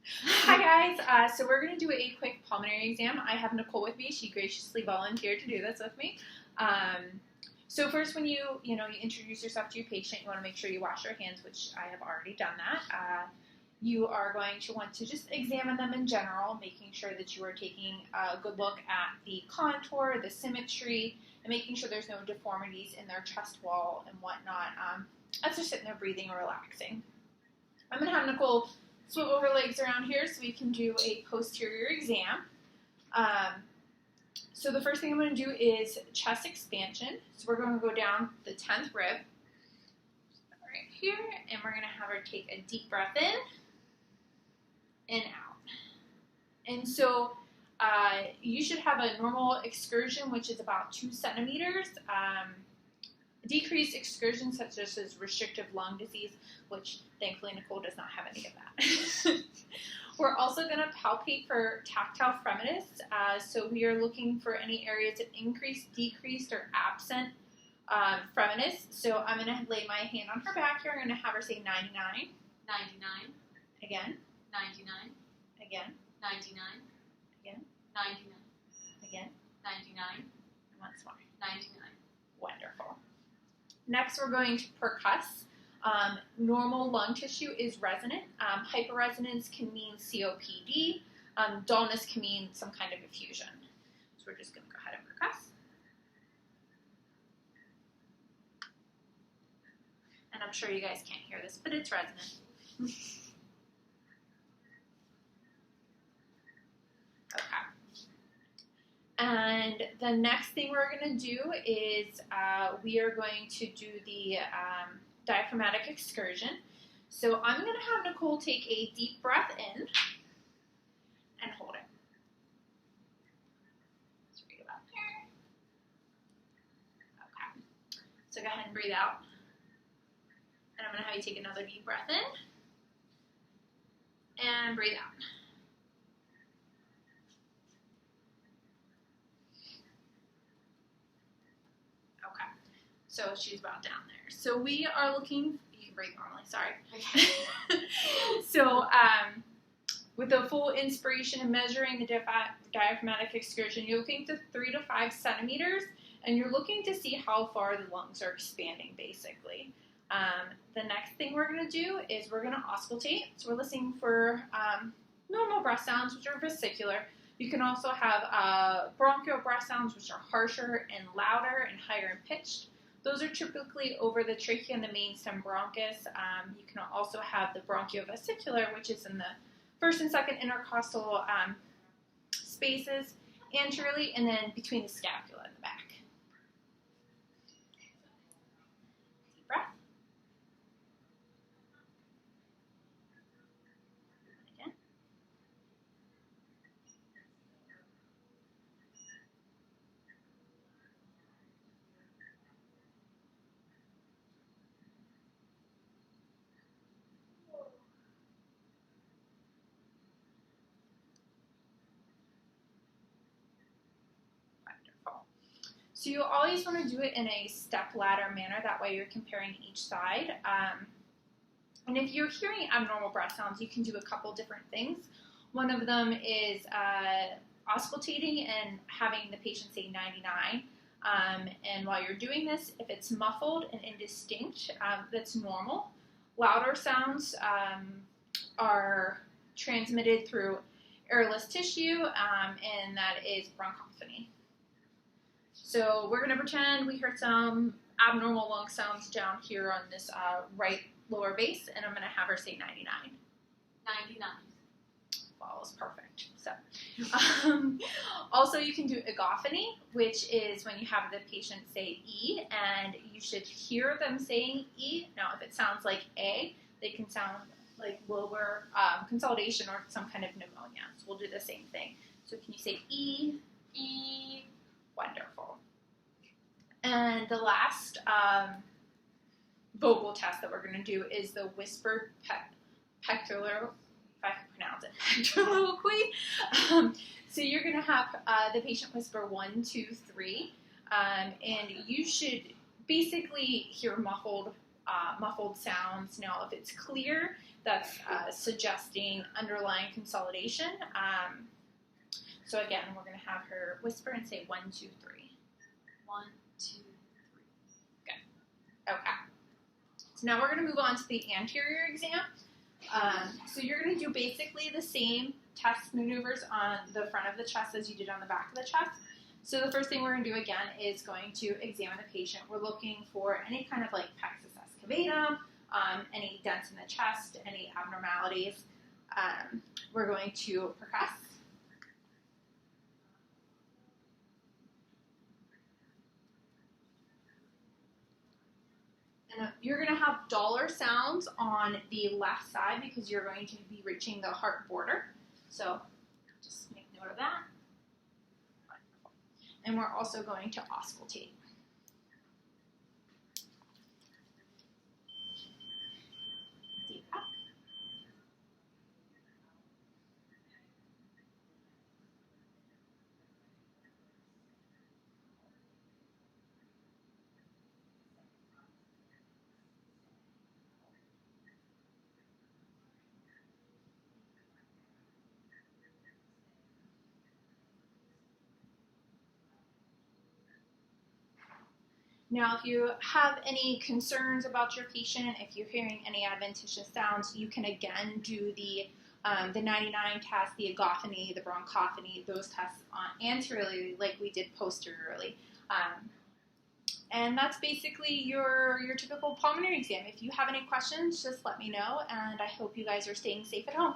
Hi guys, so we're going to do a quick pulmonary exam. I have Nicole with me. She graciously volunteered to do this with me. So first when you introduce yourself to your patient, you want to make sure you wash your hands, which I have already done that. You are going to want to just examine them in general, making sure that you are taking a good look at the contour, the symmetry, and making sure there's no deformities in their chest wall and whatnot as they're sitting there breathing or relaxing. I'm going to have Nicole swivel her legs around here so we can do a posterior exam. So the first thing I'm going to do is chest expansion. So we're going to go down the 10th rib right here, and we're going to have her take a deep breath in and out. And so you should have a normal excursion, which is about 2 centimeters. Decreased excursions such as restrictive lung disease, which thankfully Nicole does not have any of that. We're also going to palpate for tactile fremitus. So we are looking for any areas of increased, decreased, or absent fremitus. So I'm going to lay my hand on her back here. I'm going to have her say 99. 99. Again. 99. Again. 99. Again. 99. Again. 99. And once more. 99. Wonderful. Next, we're going to percuss. Normal lung tissue is resonant. Hyperresonance can mean COPD. Dullness can mean some kind of effusion. So we're just going to go ahead and percuss. And I'm sure you guys can't hear this, but it's resonant. Okay. And the next thing we're going to do is we are going to do the diaphragmatic excursion. So I'm going to have Nicole take a deep breath in and hold it. Just right about there. Okay. So go ahead and breathe out. And I'm going to have you take another deep breath in and breathe out. So she's about down there. So we are looking, you can breathe normally, sorry. Okay. So with the full inspiration and measuring the diaphragmatic excursion, you're looking to 3 to 5 centimeters, and you're looking to see how far the lungs are expanding, basically. The next thing we're going to do is we're going to auscultate. So we're listening for normal breath sounds, which are vesicular. You can also have bronchial breath sounds, which are harsher and louder and higher in pitch. Those are typically over the trachea and the main stem bronchus. You can also have the bronchiovesicular, which is in the first and second intercostal spaces anteriorly, and then between the scapula and the back. Deep breath. Again. So you always want to do it in a step-ladder manner. That way you're comparing each side. And if you're hearing abnormal breath sounds, you can do a couple different things. One of them is auscultating and having the patient say 99. And while you're doing this, if it's muffled and indistinct, that's normal. Louder sounds are transmitted through airless tissue, and that is bronchophony. So we're going to pretend we heard some abnormal lung sounds down here on this right lower base, and I'm going to have her say 99. 99. Wow, that's perfect. So, also you can do egophony, which is when you have the patient say E, and you should hear them saying E. Now, if it sounds like A, they can sound like lower consolidation or some kind of pneumonia. So we'll do the same thing. So can you say E? E. Wonderful. And the last vocal test that we're going to do is the whispered pectoral, if I can pronounce it, pectoraloquy. So you're going to have the patient whisper 1, 2, 3, and you should basically hear muffled sounds. Now, if it's clear, that's suggesting underlying consolidation. So again, we're going to have her whisper and say 1, 2, 3. 1, 2, 3. Okay. So now we're going to move on to the anterior exam. So you're going to do basically the same test maneuvers on the front of the chest as you did on the back of the chest. So the first thing we're going to do again is going to examine the patient. We're looking for any kind of like plexus excavatum, any dents in the chest, any abnormalities. We're going to percuss. And you're going to have dollar sounds on the left side because you're going to be reaching the heart border. So just make note of that. And we're also going to auscultate. Deep breath. Now, if you have any concerns about your patient, if you're hearing any adventitious sounds, you can again do the 99 test, the agophony, the bronchophony, those tests anteriorly like we did posteriorly. And that's basically your typical pulmonary exam. If you have any questions, just let me know, and I hope you guys are staying safe at home.